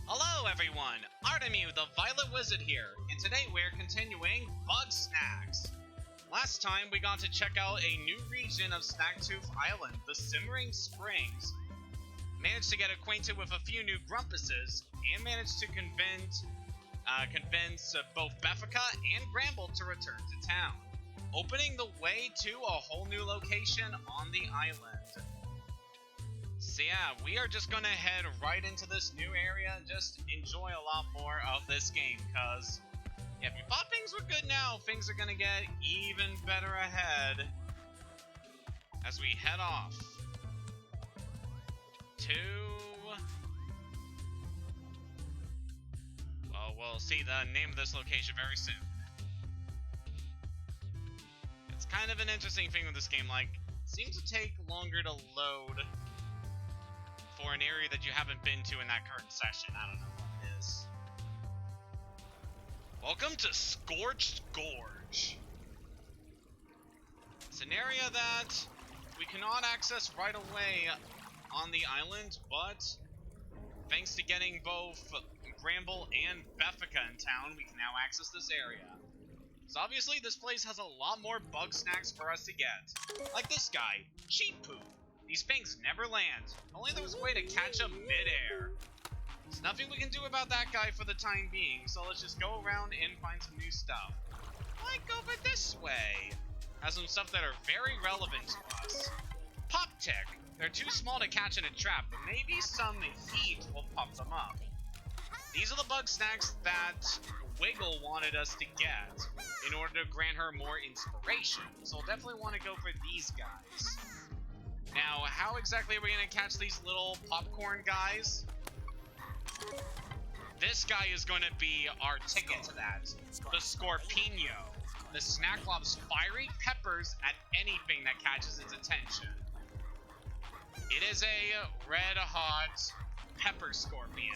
Hello everyone, Artemu the Violet Wizard here, and today we're continuing Bugsnax. Last time we got to check out a new region of Snaktooth Island, the Simmering Springs. Managed to get acquainted with a few new Grumpuses, and managed to convince both Beffica and Bramble to return to town, opening the way to a whole new location on the island. So yeah, we are just gonna head right into this new area and just enjoy a lot more of this game, cause yeah, if you thought things were good now, things are gonna get even better ahead as we head off to... well, we'll see the name of this location very soon. It's kind of an interesting thing with this game, like, it seems to take longer to load for an area that you haven't been to in that current session. I don't know what it is. Welcome to Scorched Gorge. It's an area that we cannot access right away on the island, but thanks to getting both Bramble and Beffica in town, we can now access this area. So obviously this place has a lot more Bugsnax for us to get. Like this guy, Sheep Poop. These things never land. Only there's a way to catch them mid-air. There's nothing we can do about that guy for the time being, so let's just go around and find some new stuff. Like over this way. Has some stuff that are very relevant to us. Pop Tick. They're too small to catch in a trap, but maybe some heat will pop them up. These are the Bugsnax that Wiggle wanted us to get in order to grant her more inspiration, so we'll definitely want to go for these guys. Now, how exactly are we going to catch these little popcorn guys? This guy is going to be our ticket to that. The Scorpino. The snack loves fiery peppers at anything that catches its attention. It is a red-hot pepper scorpion.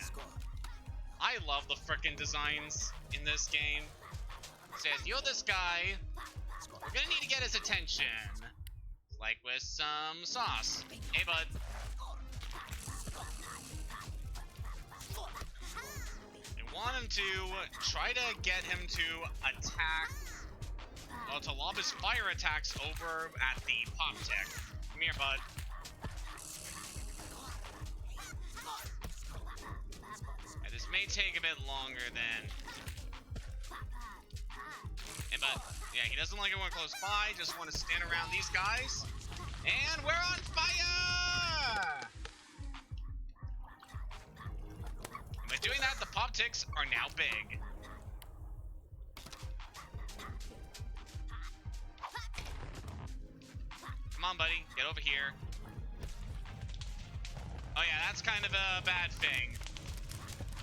I love the frickin' designs in this game. It says, you're this guy. We're going to need to get his attention. Like with some sauce. Hey, bud. We want him to try to get him to attack, well, to lob his fire attacks over at the Pop Tick. Come here, bud. And this may take a bit longer than... Hey, bud. Yeah, he doesn't like it when close by, just want to stand around these guys. And we're on fire! And by doing that, the Pop Ticks are now big. Come on, buddy, get over here. Oh yeah, that's kind of a bad thing.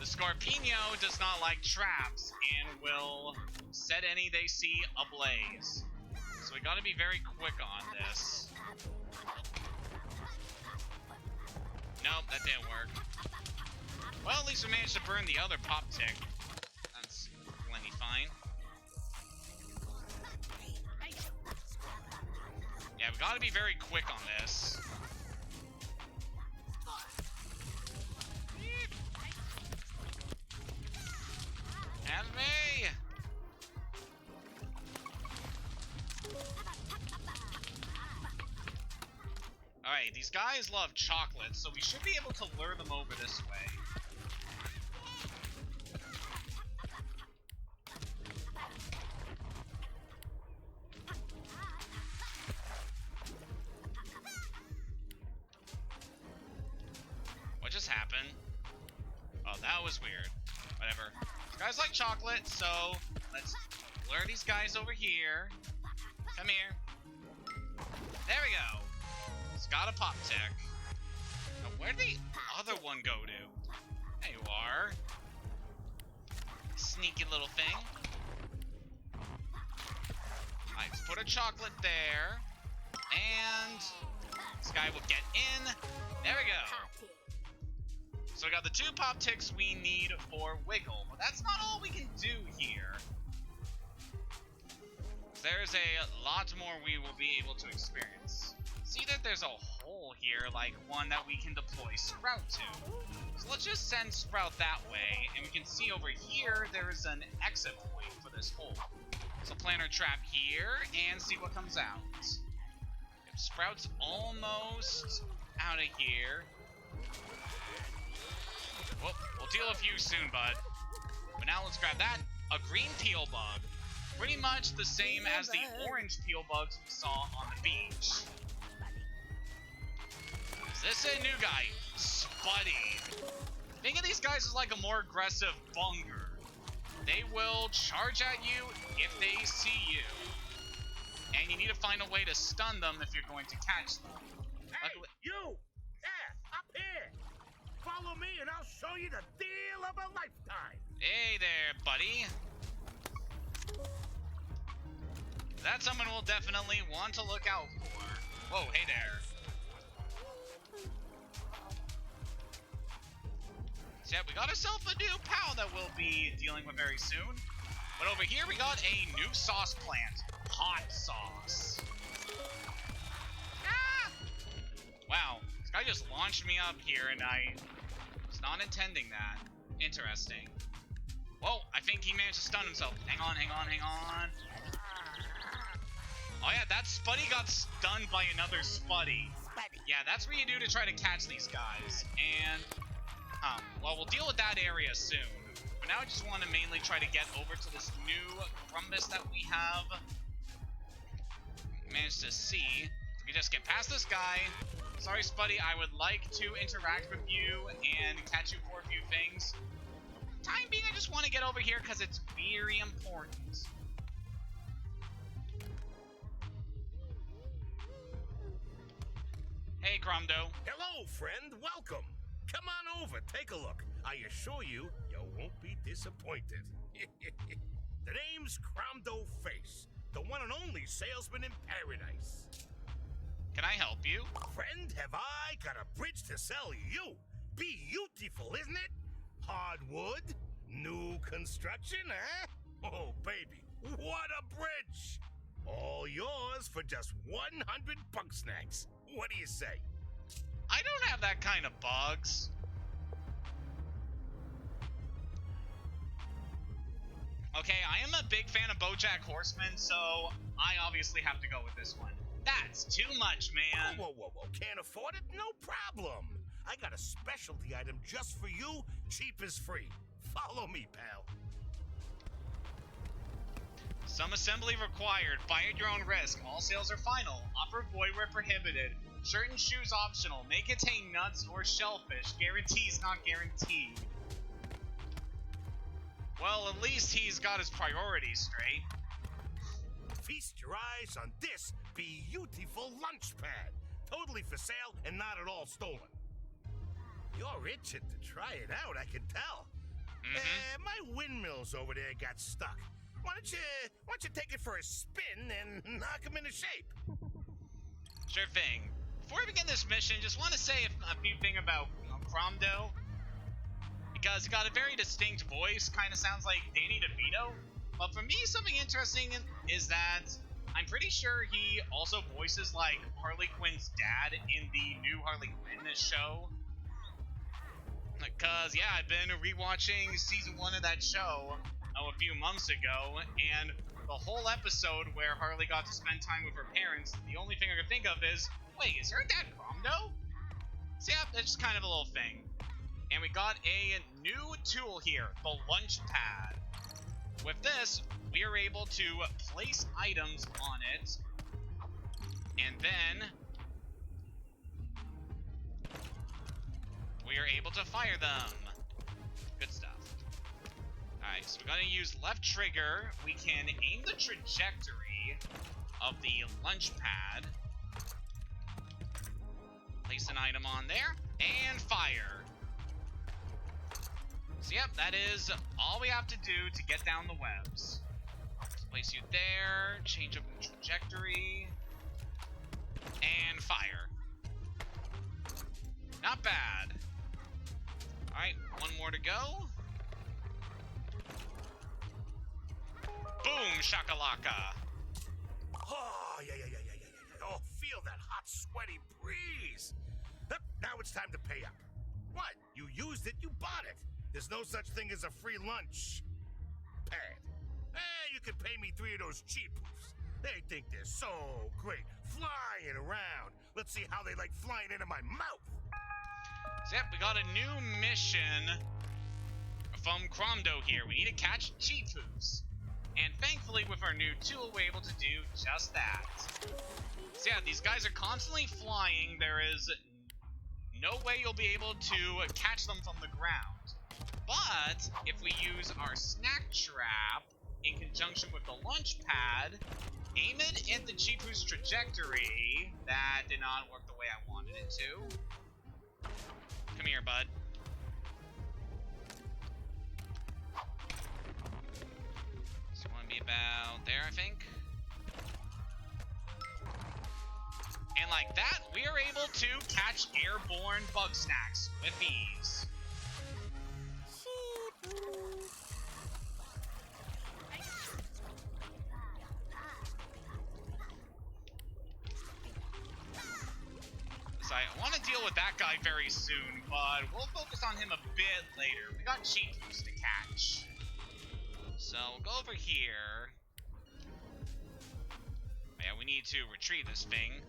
The Scorpino does not like traps and will set any they see ablaze. So we gotta be very quick on this. Nope, that didn't work. Well, at least we managed to burn the other Pop Tick. That's plenty fine. Yeah, we gotta be very quick on this. Have me! Alright, these guys love chocolate, so we should be able to lure them over this way. What just happened? Oh, that was weird. Whatever. These guys like chocolate, so let's lure these guys over here. Come here. There we go. It's got a Pop Tick. Now, where'd the other one go to? There you are. Sneaky little thing. Alright, let's put a chocolate there. And this guy will get in. There we go. So we got the 2 Pop Ticks we need for Wiggle, but that's not all we can do here. There's a lot more we will be able to experience. See that there's a hole here, like one that we can deploy Sprout to. So let's just send Sprout that way, and we can see over here there is an exit point for this hole. So plant our trap here and see what comes out. If Sprout's almost out of here. Well, we'll deal with you soon, bud. But now let's grab that. A green peel bug. Pretty much the same as the orange peel bugs we saw on the beach. Is this a new guy? Spuddy. Think of these guys as like a more aggressive bunger. They will charge at you if they see you. And you need to find a way to stun them if you're going to catch them. Hey, you! Yeah, up here! Follow me and I'll show you the deal of a lifetime! Hey there, buddy. That's someone we'll definitely want to look out for. Whoa, hey there. So yeah, we got ourselves a new pal that we'll be dealing with very soon. But over here we got a new sauce plant. Hot sauce. Ah! Wow, this guy just launched me up here and I was not intending that. Interesting. Whoa, I think he managed to stun himself. Hang on, hang on, hang on. Oh yeah, that Spuddy got stunned by another Spuddy. Yeah, that's what you do to try to catch these guys. And, well, we'll deal with that area soon. But now I just want to mainly try to get over to this new Grumpus that we have managed to see. If we just get past this guy. Sorry, Spuddy, I would like to interact with you and catch you for a few things. Time being, I just want to get over here because it's very important. Hey, Grumdo. Hello, friend. Welcome. Come on over. Take a look. I assure you, you won't be disappointed. The name's Grumdo Face, the one and only salesman in paradise. Can I help you? Friend, have I got a bridge to sell you? Beautiful, isn't it? Hardwood? New construction, huh? Oh, baby, what a bridge! All yours for just 100 Bugsnax. What do you say? I don't have that kind of bugs. Okay, I am a big fan of BoJack Horseman, so I obviously have to go with this one. That's too much, man. Whoa, whoa, whoa. Can't afford it? No problem. I got a specialty item just for you. Cheap is free. Follow me, pal. Some assembly required. Buy at your own risk. All sales are final. Offer void where prohibited. Shirt and shoes optional. May contain nuts or shellfish. Guarantees not guaranteed. Well, at least he's got his priorities straight. Feast your eyes on this beautiful lunch pad. Totally for sale and not at all stolen. You're itching to try it out, I can tell. My windmills over there got stuck. Why don't you take it for a spin and knock them into shape? Sure thing. Before we begin this mission, just want to say a few things about Grumdo. Because he got a very distinct voice, kind of sounds like Danny DeVito. But for me, something interesting is that I'm pretty sure he also voices like Harley Quinn's dad in the new Harley Quinn show. Because, yeah, I've been rewatching season 1 of that show a few months ago, and the whole episode where Harley got to spend time with her parents, the only thing I could think of is, wait, is her dad Grumdo? So yeah, that's just kind of a little thing. And we got a new tool here, the lunch pad. With this, we are able to place items on it, and then we are able to fire them. Good stuff. Alright, so we're going to use left trigger. We can aim the trajectory of the lunch pad. Place an item on there, and fire. So yep, that is all we have to do to get down the webs. Place you there, change up the trajectory, and fire. Not bad. Alright, one more to go. Boom, shakalaka. Oh, yeah. Oh, feel that hot, sweaty breeze. Now it's time to pay up. What? You used it, you bought it. There's no such thing as a free lunch pad. You can pay me 3 of those cheapos. They think they're so great, flying around. Let's see how they like flying into my mouth. So yep, we got a new mission from Cromdo here. We need to catch cheapos. And thankfully, with our new tool, we're able to do just that. So yeah, these guys are constantly flying. There is no way you'll be able to catch them from the ground. But if we use our snack trap in conjunction with the lunch pad, aim it at the cheapoo's trajectory. That did not work the way I wanted it to. Come here, bud. So you want to be about there, I think. And like that, we are able to catch airborne Bugsnax with ease. So I want to deal with that guy very soon, but we'll focus on him a bit later. We got cheapos to catch. So we'll go over here. Yeah, we need to retrieve this thing.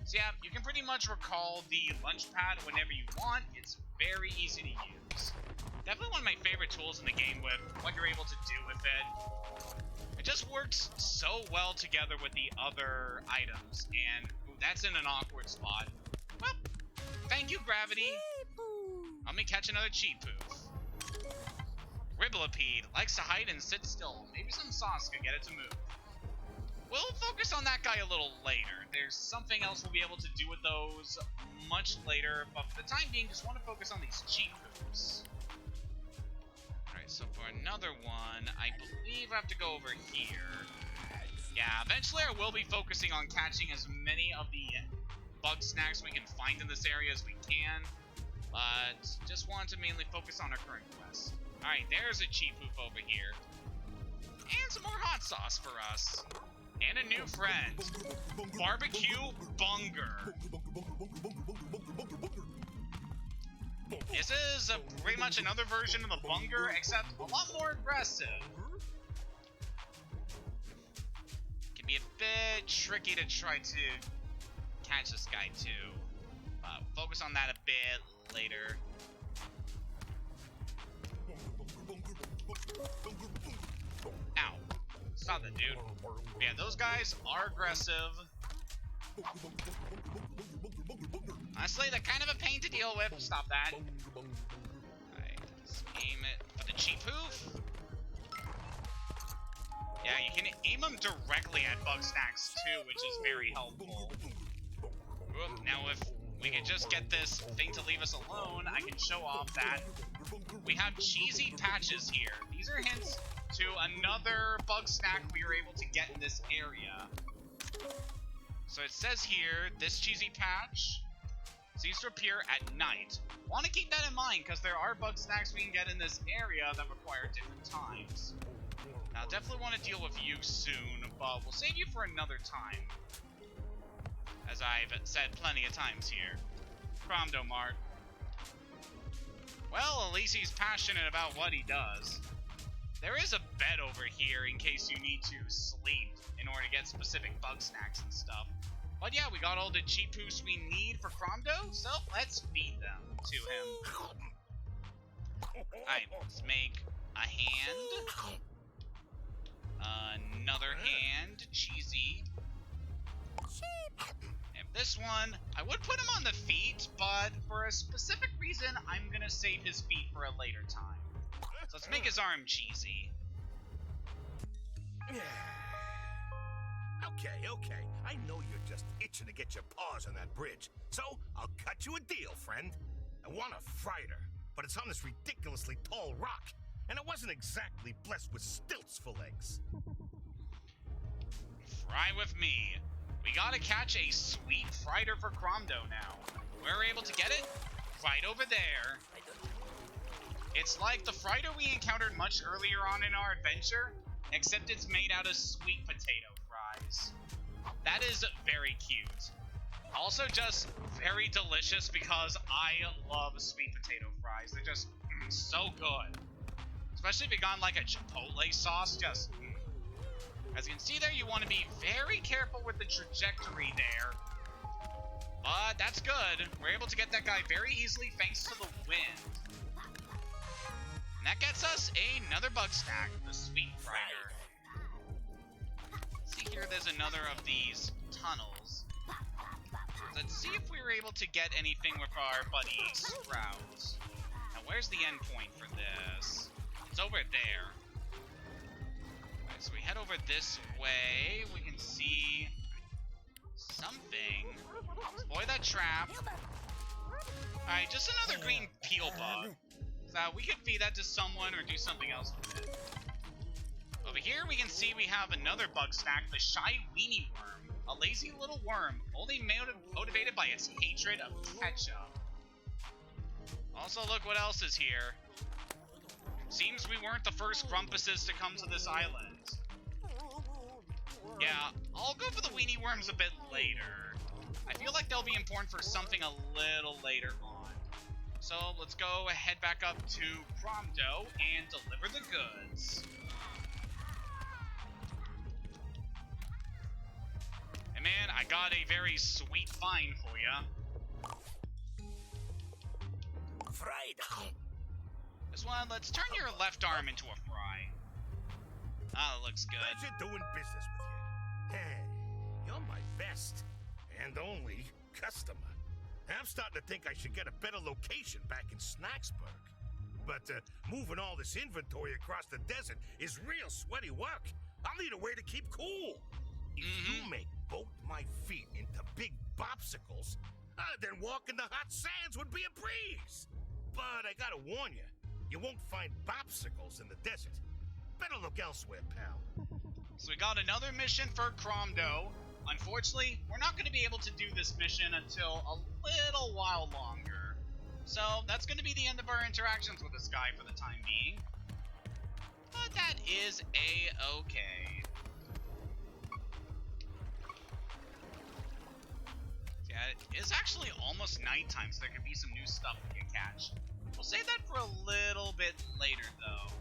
So yeah, you can pretty much recall the lunch pad whenever you want. It's very easy to use. Definitely one of my favorite tools in the game with what you're able to do with it. It just works so well together with the other items. And ooh, that's in an awkward spot. Well, thank you, Gravity. Let me catch another cheapoo. Ribblipede likes to hide and sit still. Maybe some sauce could get it to move. We'll focus on that guy a little later. There's something else we'll be able to do with those much later, but for the time being, just want to focus on these cheapoos. Alright, so for another one, I believe I have to go over here. Yeah, eventually I will be focusing on catching as many of the Bugsnax we can find in this area as we can, but just want to mainly focus on our current quest. Alright, there's a cheapoo over here. And some more hot sauce for us. And a new friend, Barbecue Bunger. This is pretty much another version of the Bunger, except a lot more aggressive. Can be a bit tricky to try to catch this guy too. Focus on that a bit later. Ow. Stop that, dude. Yeah, those guys are aggressive. Honestly, they're kind of a pain to deal with. Stop that. Alright, let's aim it for the cheapoo. Yeah, you can aim them directly at Bugsnax too, which is very helpful. Oop, now if we can just get this thing to leave us alone, I can show off that we have cheesy patches here. These are hints to another Bugsnax we were able to get in this area. So it says here, this cheesy patch seems to appear at night. Want to keep that in mind, because there are Bugsnax we can get in this area that require different times. Now, definitely want to deal with you soon, but we'll save you for another time. As I've said plenty of times here. Cromdomart. Well, at least he's passionate about what he does. There is a bed over here in case you need to sleep in order to get specific Bugsnax and stuff. But yeah, we got all the cheapoos we need for Cromdo, so let's feed them to him. Alright, let's make a hand. Another hand, cheesy. And this one, I would put him on the feet, but for a specific reason, I'm gonna save his feet for a later time. So let's make his arm cheesy. Okay. I know you're just itching to get your paws on that bridge. So, I'll cut you a deal, friend. I want a freighter, but it's on this ridiculously tall rock, and it wasn't exactly blessed with stilts for legs. Fry with me. We gotta catch a sweet freighter for Cromdo now. We're able to get it right over there. It's like the freighter we encountered much earlier on in our adventure, except it's made out of sweet potato fries. That is very cute. Also just very delicious because I love sweet potato fries. They're just so good. Especially if you got like a chipotle sauce, just as you can see there, you want to be very careful with the trajectory there. But that's good. We're able to get that guy very easily thanks to the wind. And that gets us another Bugsnax, the Sweet Frider. See here, there's another of these tunnels. Let's see if we were able to get anything with our buddy Sprout. Now, where's the end point for this? It's over there. Alright, so we head over this way. We can see something. Deploy that trap. Alright, just another green peel bug. So we could feed that to someone or do something else with it. Over here we can see we have another Bugsnax, the Shy Weenie Worm. A lazy little worm, only motivated by its hatred of ketchup. Also, look what else is here. Seems we weren't the first Grumpuses to come to this island. Yeah, I'll go for the weenie worms a bit later. I feel like they'll be important for something a little later on. So let's go head back up to Gromdo and deliver the goods. And man, I got a very sweet find for ya. Fried. This one, let's turn your left arm into a fry. Ah, that looks good. Pleasure doing business with you. Hey, you're my best and only customer. I'm starting to think I should get a better location back in Snacksburg. But moving all this inventory across the desert is real sweaty work. I'll need a way to keep cool. If you make both my feet into big bopsicles, then walking the hot sands would be a breeze. But I gotta warn you, you won't find bopsicles in the desert. Better look elsewhere, pal. So we got another mission for Gromdo. Unfortunately, we're not going to be able to do this mission until a little while longer. So that's going to be the end of our interactions with this guy for the time being. But that is a-okay. Yeah, it is actually almost nighttime, so there could be some new stuff we can catch. We'll save that for a little bit later, though.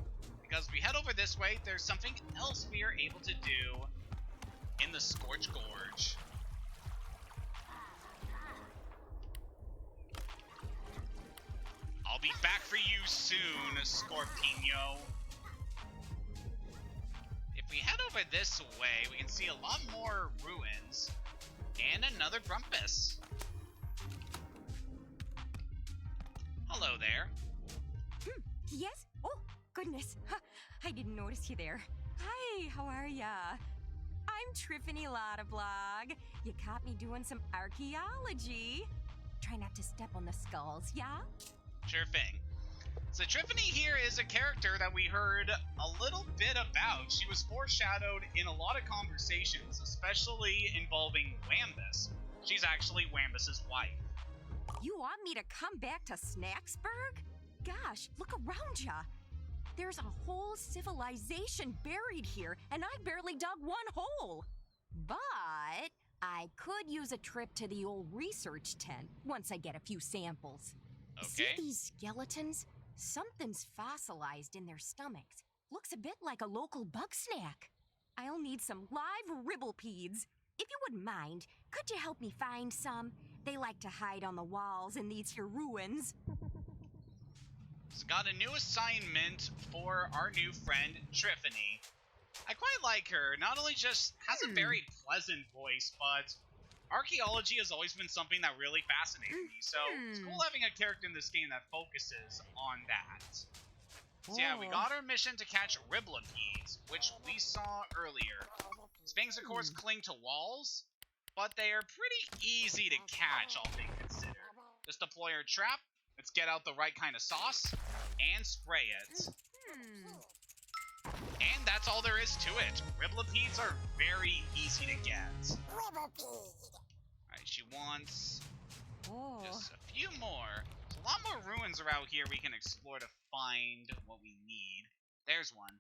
Because we head over this way, there's something else we are able to do in the Scorch Gorge. I'll be back for you soon, Scorpino. If we head over this way, we can see a lot more ruins and another Grumpus. Hello there. Yes? Oh, goodness. I didn't notice you there. Hi, how are ya? I'm Triffany Lottablog. You caught me doing some archaeology. Try not to step on the skulls, yeah? Sure thing. So Triffany here is a character that we heard a little bit about. She was foreshadowed in a lot of conversations, especially involving Wambus. She's actually Wambus's wife. You want me to come back to Snacksburg? Gosh, look around ya. There's a whole civilization buried here, and I barely dug one hole. But I could use a trip to the old research tent once I get a few samples. Okay. See these skeletons? Something's fossilized in their stomachs. Looks a bit like a local bug snack. I'll need some live ribblepedes. If you wouldn't mind, could you help me find some? They like to hide on the walls in these here ruins. So got a new assignment for our new friend, Triffany. I quite like her. Not only just has a very pleasant voice, but archaeology has always been something that really fascinated me. So it's cool having a character in this game that focuses on that. So yeah, we got our mission to catch ribblepedes, which we saw earlier. These things, of course, cling to walls, but they are pretty easy to catch, all things considered. Just deploy our trap. Let's get out the right kind of sauce and spray it. And that's all there is to it. Ribblepedes are very easy to get. Alright, she wants just a few more. There's a lot more ruins around here we can explore to find what we need. There's one.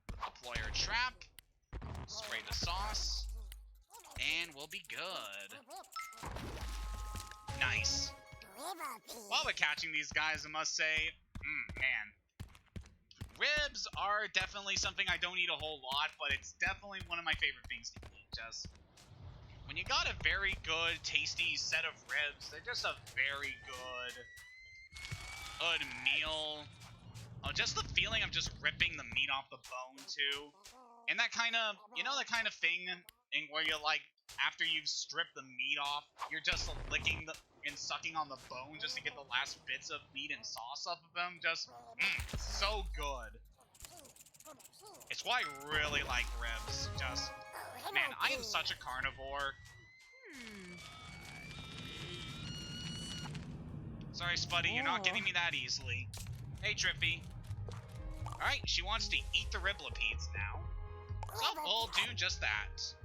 Deploy our trap. Spray the sauce. And we'll be good. Nice. While we're catching these guys, I must say, man. Ribs are definitely something I don't eat a whole lot, but it's definitely one of my favorite things to eat. Just when you got a very good, tasty set of ribs, they're just a very good meal. Oh, just the feeling of just ripping the meat off the bone too, and that kind of, that kind of thing, where you're like, after you've stripped the meat off, you're just licking and sucking on the bone just to get the last bits of meat and sauce off of them. Just, so good. It's why I really like ribs. Just, man, I am such a carnivore. Sorry, Spuddy, you're not getting me that easily. Hey, Trippy. Alright, she wants to eat the riblipedes now. So, we'll do just that.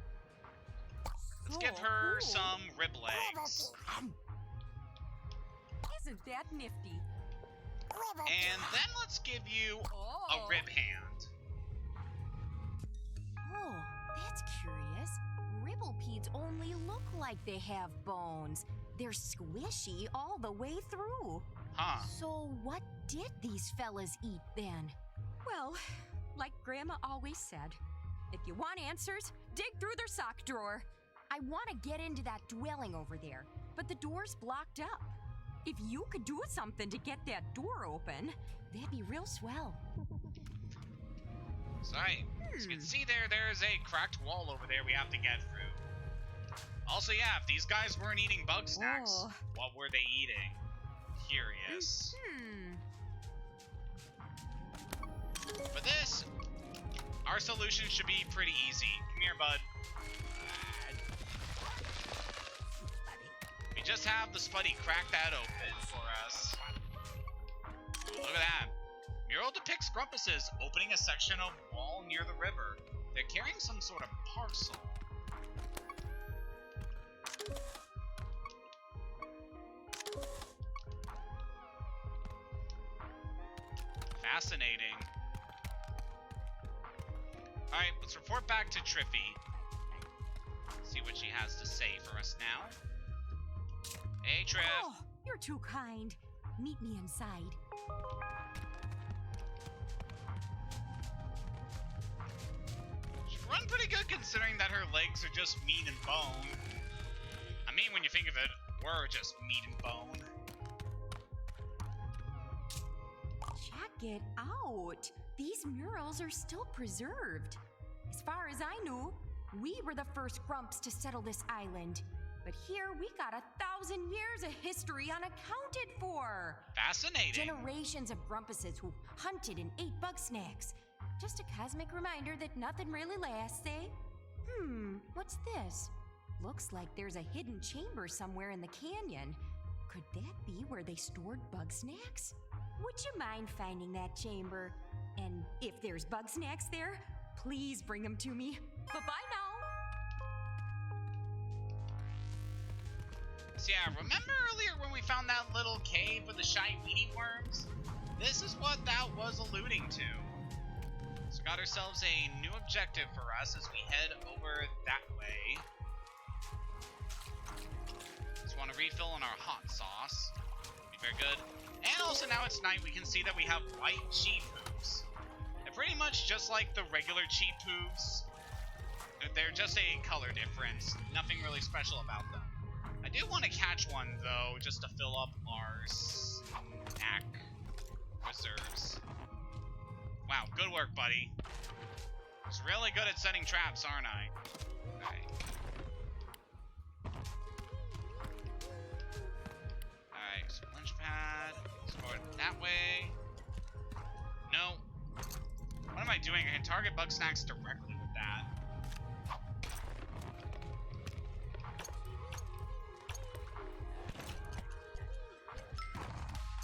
Let's give her some rib legs. Isn't that nifty? And then let's give you a rib hand. Oh, that's curious. Riblipedes only look like they have bones. They're squishy all the way through. Huh. So what did these fellas eat then? Well, like Grandma always said, if you want answers, dig through their sock drawer. I want to get into that dwelling over there, but the door's blocked up. If you could do something to get that door open, that'd be real swell. Sorry. As you can see there's a cracked wall over there we have to get through. Also, yeah, if these guys weren't eating Bugsnax, what were they eating? Curious. For this, our solution should be pretty easy. Come here, bud. We just have the Spuddy crack that open for us. Look at that. Mural depicts Grumpuses opening a section of wall near the river. They're carrying some sort of parcel. Fascinating. Alright, let's report back to Trippy. See what she has to say for us now. Hey, Triff. Oh, you're too kind. Meet me inside. She's run pretty good considering that her legs are just meat and bone. I mean, when you think of it, we're just meat and bone. Check it out. These murals are still preserved. As far as I knew, we were the first Grumps to settle this island. But here we got 1,000 years of history unaccounted for. Fascinating. Generations of Grumpuses who hunted and ate Bugsnax. Just a cosmic reminder that nothing really lasts, eh? What's this? Looks like there's a hidden chamber somewhere in the canyon. Could that be where they stored Bugsnax? Would you mind finding that chamber? And if there's Bugsnax there, please bring them to me. Bye-bye now. So yeah, remember earlier when we found that little cave with the shy weedy worms? This is what that was alluding to. So got ourselves a new objective for us as we head over that way. Just want to refill on our hot sauce. Be very good. And also now it's night, we can see that we have white cheap hooves. They're pretty much just like the regular cheap hooves. They're just a color difference. Nothing really special about them. I do want to catch one, though, just to fill up our snack reserves. Wow, good work, buddy. Just really good at setting traps, aren't I? Alright. Alright, so lunch pad. Let's go that way. No. What am I doing? I can target Bugsnax directly with that.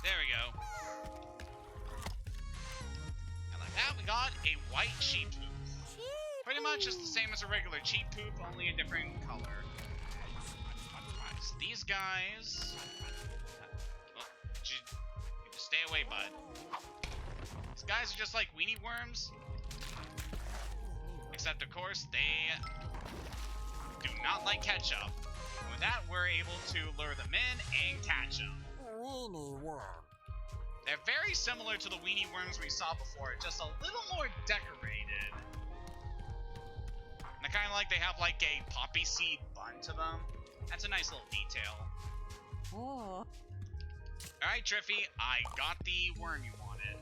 There we go. And like that, we got a white sheep poop. Pretty much just the same as a regular sheep poop, only a different color. Alright, so these guys... Oh, you just stay away, bud. These guys are just like weenie worms. Except, of course, they do not like ketchup. And with that, we're able to lure them in and catch them. Weenie worm. They're very similar to the weenie worms we saw before, just a little more decorated. And they're kind of like they have like a poppy seed bun to them. That's a nice little detail. Oh. Alright, Triffy, I got the worm you wanted.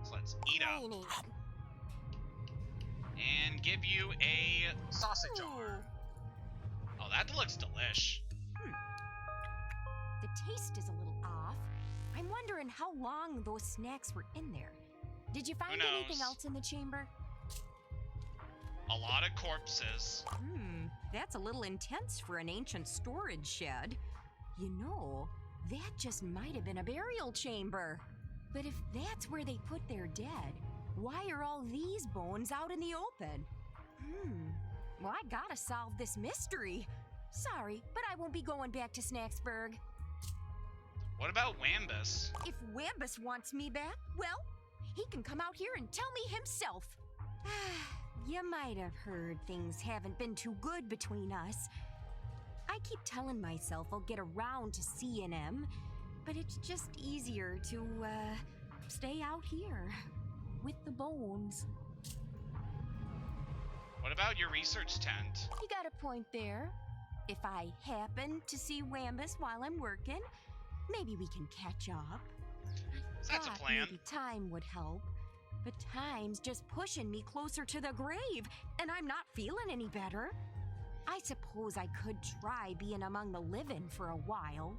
So let's eat up. Weenie. And give you a sausage arm. Oh, that looks delish. The taste is a little off. I'm wondering how long those snacks were in there. Did you find anything knows? else in the chamber? A lot of corpses. That's a little intense for an ancient storage shed. You know, that just might have been a burial chamber. But if that's where they put their dead, why are all these bones out in the open? Well, I gotta solve this mystery. Sorry, but I won't be going back to Snacksburg. What about Wambus? If Wambus wants me back, well, he can come out here and tell me himself. You might have heard things haven't been too good between us. I keep telling myself I'll get around to seeing him, but it's just easier to, stay out here with the bones. What about your research tent? You got a point there. If I happen to see Wambus while I'm working, maybe we can catch up. That's a Thought plan. Maybe time would help, but time's just pushing me closer to the grave, and I'm not feeling any better. I suppose I could try being among the living for a while.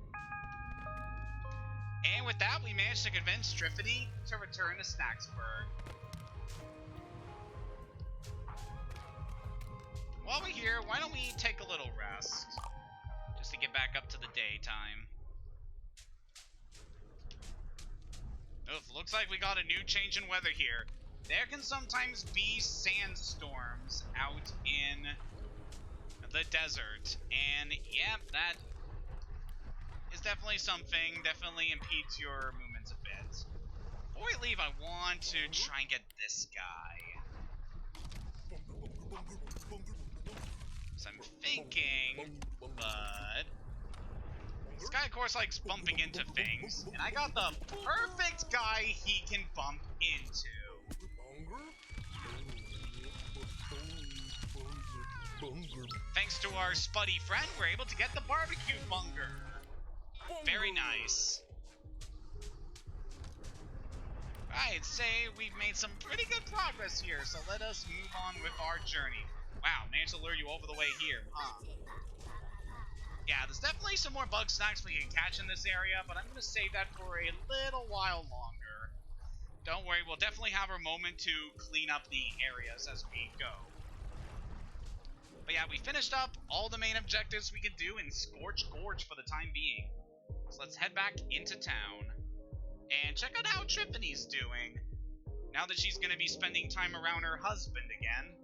And with that, we managed to convince Triffany to return to Snacksburg. While we're here, why don't we take a little rest? Just to get back up to the daytime. Oof, looks like we got a new change in weather here. There can sometimes be sandstorms out in the desert. And yeah, that is definitely something, definitely impedes your movements a bit. Before we leave, I want to try and get this guy. So I'm thinking, but this guy, of course, likes bumping into things, and I got the perfect guy he can bump into. Thanks to our spuddy friend, we're able to get the barbecue bunger. Very nice. I'd say we've made some pretty good progress here, so let us move on with our journey. Wow, managed to lure you over the way here, huh? Yeah, there's definitely some more Bugsnax we can catch in this area, but I'm going to save that for a little while longer. Don't worry, we'll definitely have our moment to clean up the areas as we go. But yeah, we finished up all the main objectives we can do in Scorch Gorge for the time being. So let's head back into town and check out how Triffany's doing now that she's going to be spending time around her husband again.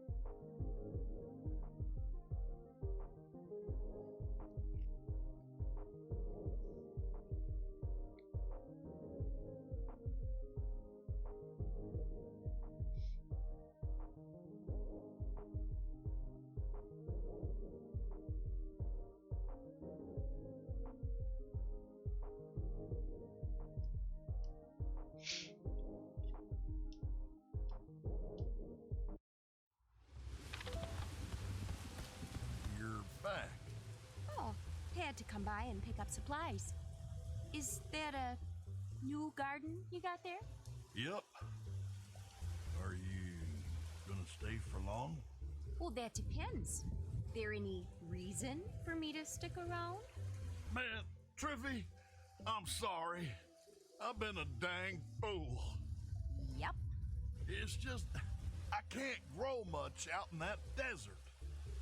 You're back. Oh, had to come by and pick up supplies. Is that a new garden you got there? Yep. Are you gonna stay for long? Well, that depends. There any reason for me to stick around? Man, Triffy, I'm sorry. I've been a dang fool. Yep. It's just, I can't grow much out in that desert.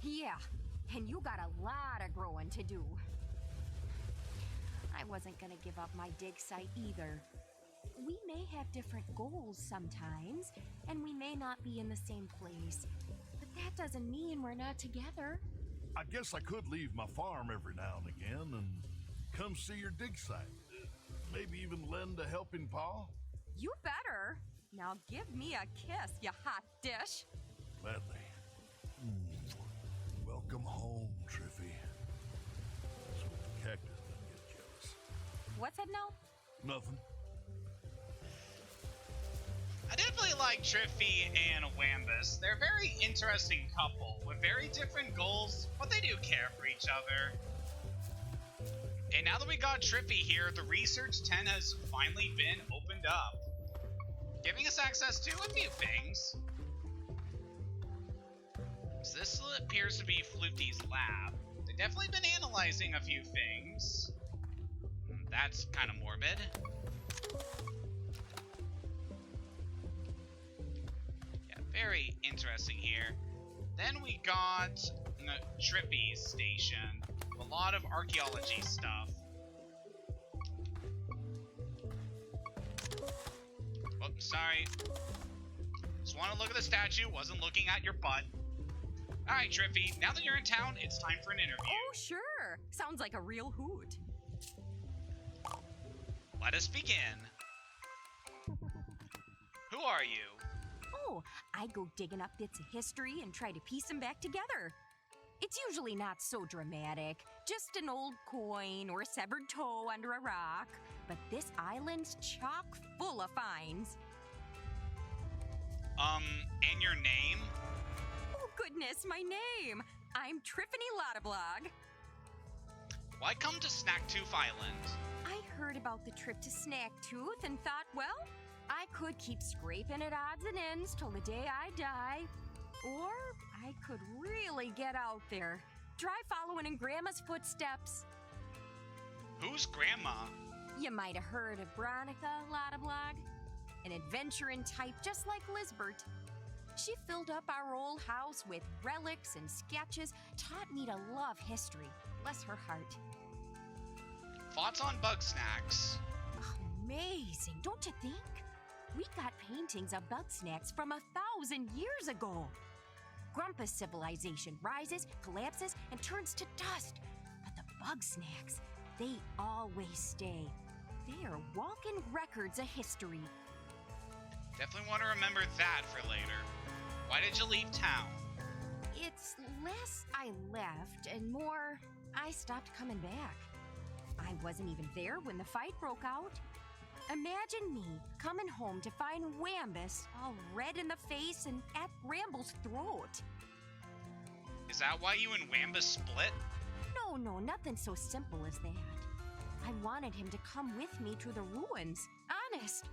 Yeah, and you got a lot of growing to do. I wasn't gonna give up my dig site either. We may have different goals sometimes, and we may not be in the same place. But that doesn't mean we're not together. I guess I could leave my farm every now and again and come see your dig site. Maybe even lend a helping paw. You better. Now give me a kiss, you hot dish. Gladly. Well, Welcome home, Triffy. Let's hope the cactus doesn't get jealous. What's that now? Nothing. I definitely like Triffy and Wambus. They're a very interesting couple with very different goals, but they do care for each other. And now that we got Triffy here, the research tent has finally been opened up, giving us access to a few things. So this appears to be Flutie's lab. They've definitely been analyzing a few things. That's kind of morbid. Yeah, very interesting here. Then we got Trippy's station. A lot of archaeology stuff. Oh, sorry. Just want to look at the statue, wasn't looking at your butt. Alright, Trippy, now that you're in town, it's time for an interview. Oh, sure. Sounds like a real hoot. Let us begin. Who are you? Oh, I go digging up bits of history and try to piece them back together. It's usually not so dramatic, just an old coin or a severed toe under a rock, but this island's chock full of finds. And your name? Oh goodness, my name! I'm Triffany Lottablog. Why come to Snaktooth Island? I heard about the trip to Snaktooth and thought, well, I could keep scraping at odds and ends till the day I die. Or I could really get out there. Try following in Grandma's footsteps. Who's Grandma? You might have heard of Veronica Lottablog, an adventuring type just like Lizbert. She filled up our old house with relics and sketches, taught me to love history. Bless her heart. Thoughts on Bugsnax? Amazing, don't you think? We got paintings of Bugsnax from 1,000 years ago. Grumpus civilization rises, collapses, and turns to dust. But the Bugsnax, they always stay. They are walking records of history. Definitely want to remember that for later. Why did you leave town? It's less I left and more I stopped coming back. I wasn't even there when the fight broke out. Imagine me coming home to find Wambus all red in the face and at Bramble's throat. Is that why you and Wambus split? No, nothing so simple as that. I wanted him to come with me to the ruins, honest.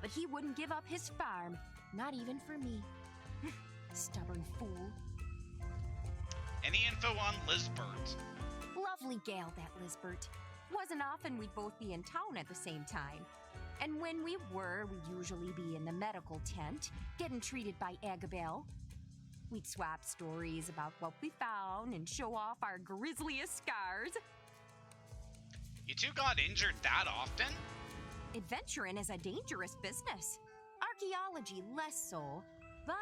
But he wouldn't give up his farm, not even for me. Stubborn fool. Any info on Lizbert? Lovely gal, that Lizbert. Wasn't often we'd both be in town at the same time. And when we were, we'd usually be in the medical tent, getting treated by Agabel. We'd swap stories about what we found and show off our grisliest scars. You two got injured that often? Adventuring is a dangerous business. Archaeology less so, but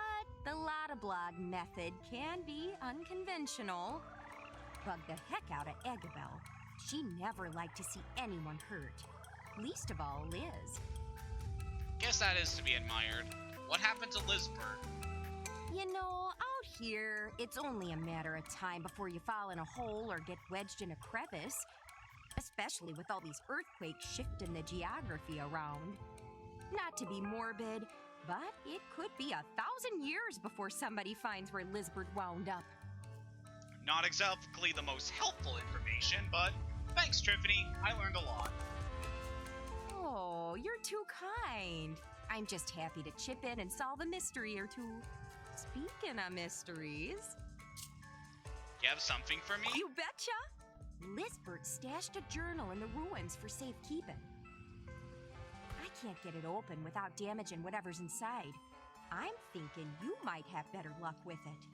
the Lottablog method can be unconventional. Bugged the heck out of Agabel. She never liked to see anyone hurt. Least of all Liz. Guess that is to be admired. What happened to Lizbert? You know, out here, it's only a matter of time before you fall in a hole or get wedged in a crevice. Especially with all these earthquakes shifting the geography around. Not to be morbid, but it could be 1,000 years before somebody finds where Lizbert wound up. Not exactly the most helpful information, but thanks, Triffany. I learned a lot. Oh, you're too kind. I'm just happy to chip in and solve a mystery or two. Speaking of mysteries... You have something for me? You betcha! Lizbert stashed a journal in the ruins for safekeeping. I can't get it open without damaging whatever's inside. I'm thinking you might have better luck with it.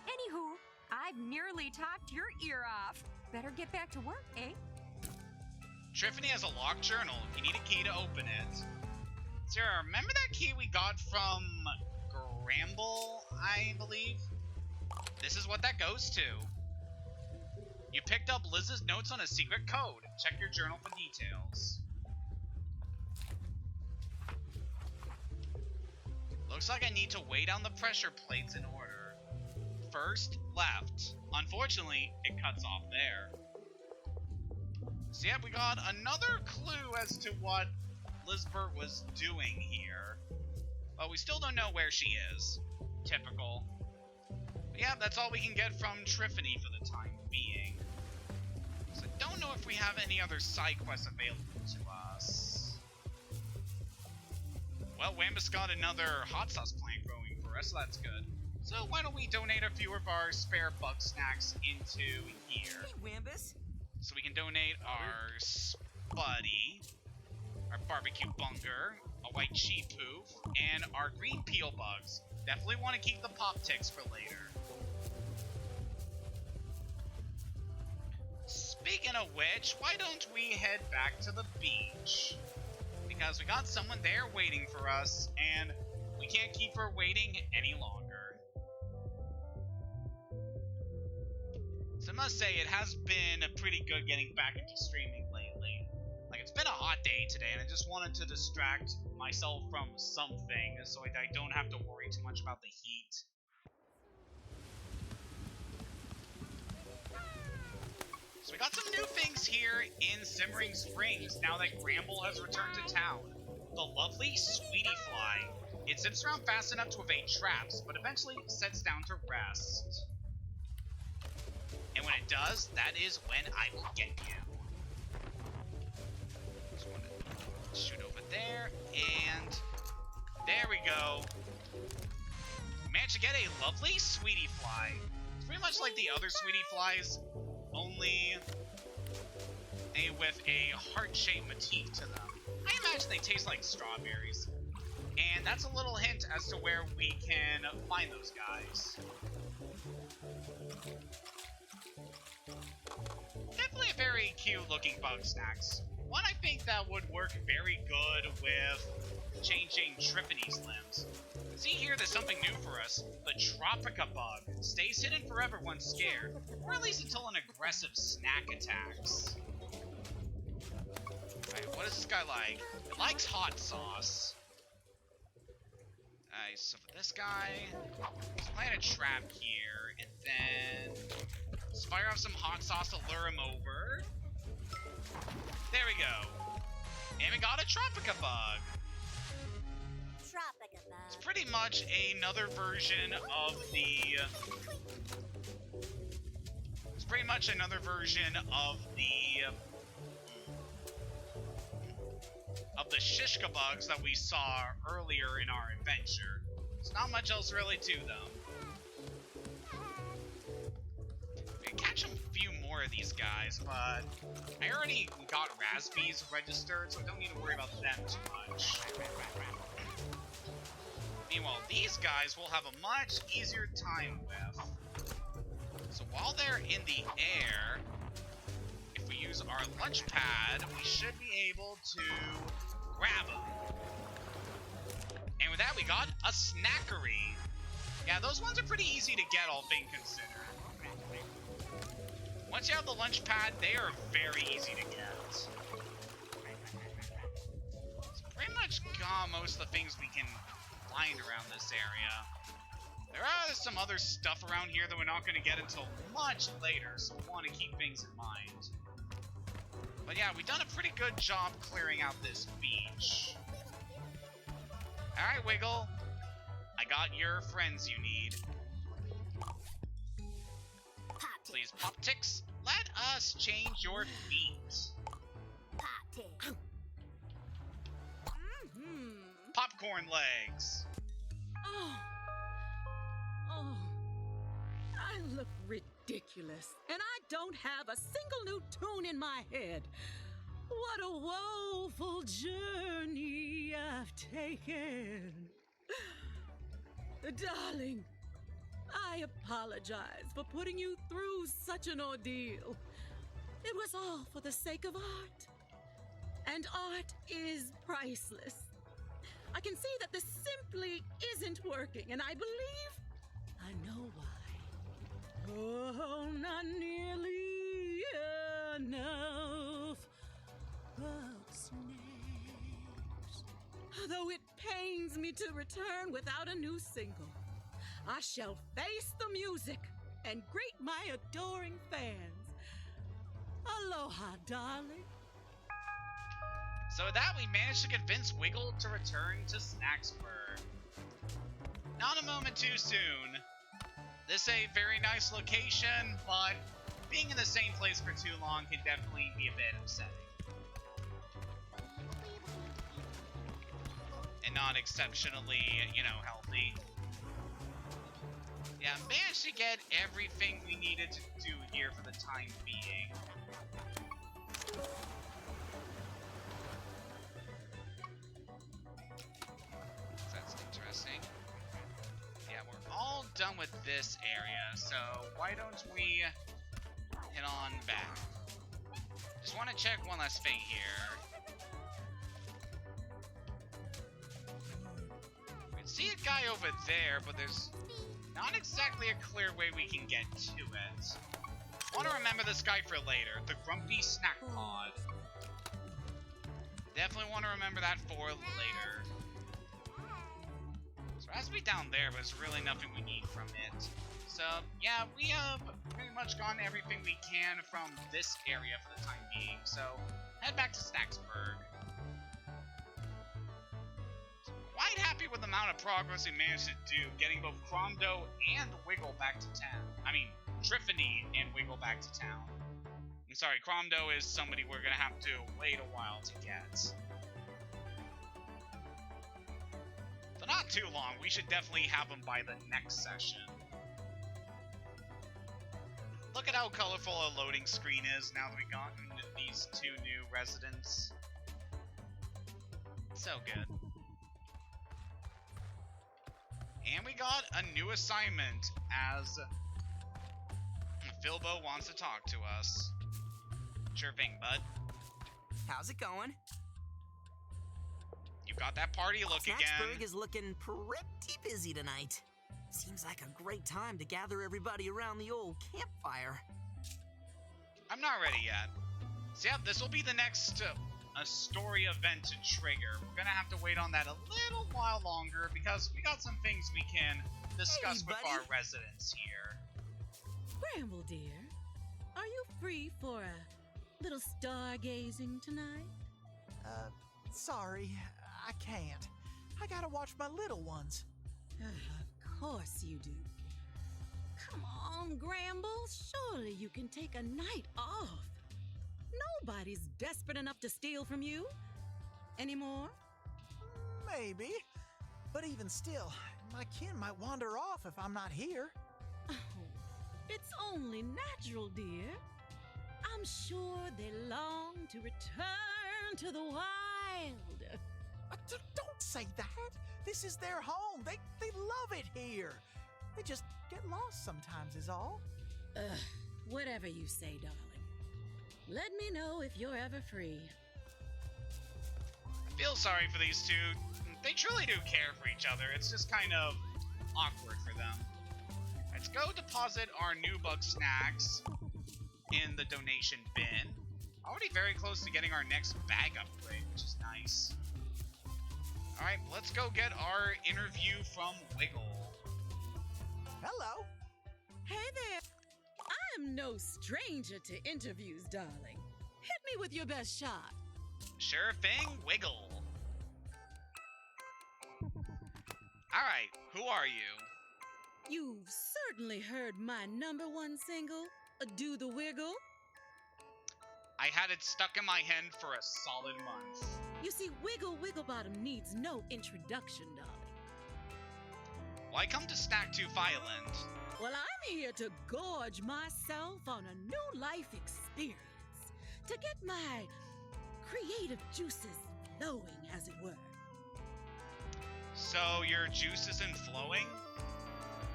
Anywho, I've nearly talked your ear off. Better get back to work, eh? Triffany has a locked journal. You need a key to open it. Sarah, remember that key we got from Gramble, I believe? This is what that goes to. You picked up Liz's notes on a secret code. Check your journal for details. Looks like I need to weigh down the pressure plates in order. first left. Unfortunately, it cuts off there. So yeah, we got another clue as to what Lisbeth was doing here. But we still don't know where she is. Typical. But yeah, that's all we can get from Triffany for the time being. So I don't know if we have any other side quests available to us. Well, Wambus got another hot sauce plant growing for us, so that's good. So why don't we donate a few of our spare Bugsnax into here. Hey, Wambus. So we can donate our Spuddy, our barbecue bunker, a white cheap poof, and our green peel bugs. Definitely want to keep the pop ticks for later. Speaking of which, why don't we head back to the beach? Because we got someone there waiting for us, and we can't keep her waiting any longer. So I must say, it has been pretty good getting back into streaming lately. Like, it's been a hot day today, and I just wanted to distract myself from something so I don't have to worry too much about the heat. So we got some new things here in Simmering Springs now that Gramble has returned to town. The lovely Sweetie Fly. It zips around fast enough to evade traps, but eventually sets down to rest. And when it does, that is when I will get you. Just want to shoot over there, and there we go. Managed to get a lovely Sweetie Fly. It's pretty much like the other Sweetie Flies, only with a heart-shaped motif to them. I imagine they taste like strawberries. And that's a little hint as to where we can find those guys. Definitely a very cute-looking Bugsnax. One I think that would work very good with changing Triffany's limbs. See here, there's something new for us. The Tropica bug stays hidden forever once scared, or at least until an aggressive snack attacks. Alright, what does this guy like? It likes hot sauce. Alright, so for this guy, let's plant a trap here, and then let's fire off some hot sauce to lure him over. There we go. And we got a Tropica bug. It's pretty much another version of the... It's pretty much another version of the... of the Shishka bugs that we saw earlier in our adventure. There's not much else really to them. We can catch a few more of these guys, but I already got Raspies registered, so I don't need to worry about them too much. Meanwhile, these guys will have a much easier time with. So while they're in the air, if we use our lunch pad, we should be able to grab them. And with that, we got a snackery. Yeah, those ones are pretty easy to get, all things considered. Once you have the lunch pad, they are very easy to get. So pretty much got most of the things we can find around this area. There are some other stuff around here that we're not going to get until much later, so we want to keep things in mind. But yeah, we've done a pretty good job clearing out this beach. Alright, Wiggle. I got your friends you need. Please, Pop Ticks, let us change your feet. Popcorn legs. Oh, I look ridiculous, and I don't have a single new tune in my head. What a woeful journey I've taken. Darling, I apologize for putting you through such an ordeal. It was all for the sake of art. And art is priceless. I can see that this simply isn't working, and I believe I know why. Oh, not nearly enough Bugsnax. Though it pains me to return without a new single, I shall face the music and greet my adoring fans. Aloha, darling. So with that, we managed to convince Wiggle to return to Snacksburg. Not a moment too soon. This is a very nice location, but being in the same place for too long can definitely be a bit upsetting. And not exceptionally, healthy. Yeah, managed to get everything we needed to do here for the time being. That's interesting. Yeah, we're all done with this area, so why don't we head on back? Just want to check one last thing here. We can see a guy over there, but there's not exactly a clear way we can get to it. Want to remember this guy for later, the Grumpy Snack Pod. Definitely want to remember that for later. So it has to be down there, but there's really nothing we need from it. So yeah, we have pretty much gotten everything we can from this area for the time being. So head back to Snacksburg. Quite happy with the amount of progress we managed to do, getting both Cromdo and Wiggle back to town. I mean, Triffany and Wiggle back to town. I'm sorry, Cromdo is somebody we're gonna have to wait a while to get. So not too long, we should definitely have them by the next session. Look at how colorful a loading screen is now that we've gotten these two new residents. So good. And we got a new assignment as Philbo wants to talk to us. Sure thing, bud. How's it going? You got that party look again. Snacksburg is looking pretty busy tonight. Seems like a great time to gather everybody around the old campfire. I'm not ready yet. So yeah, this will be the next a story event to trigger. We're gonna have to wait on that a little while longer because we got some things we can discuss with our residents here. Bramble, dear, are you free for a little stargazing tonight? Sorry, I can't. I gotta watch my little ones. Of course you do. Come on, Gramble. Surely you can take a night off. Nobody's desperate enough to steal from you. Anymore? Maybe. But even still, my kin might wander off if I'm not here. Oh, it's only natural, dear. I'm sure they long to return to the wild. Don't say that. This is their home. They love it here. They just get lost sometimes is all. Whatever you say, darling. Let me know if you're ever free. I feel sorry for these two. They truly do care for each other. It's just kind of awkward for them. Let's go deposit our new Bugsnax in the donation bin. Already very close to getting our next bag upgrade, which is nice. Alright, let's go get our interview from Wiggle. Hello. Hey there. I'm no stranger to interviews, darling. Hit me with your best shot. Sure thing, Wiggle. Alright, who are you? You've certainly heard my #1 single, Do the Wiggle. I had it stuck in my head for a solid month. You see, Wiggle Wigglebottom needs no introduction, darling. Why come to Snaktooth Island? Well, I'm here to gorge myself on a new life experience. To get my creative juices flowing, as it were. So your juice isn't flowing?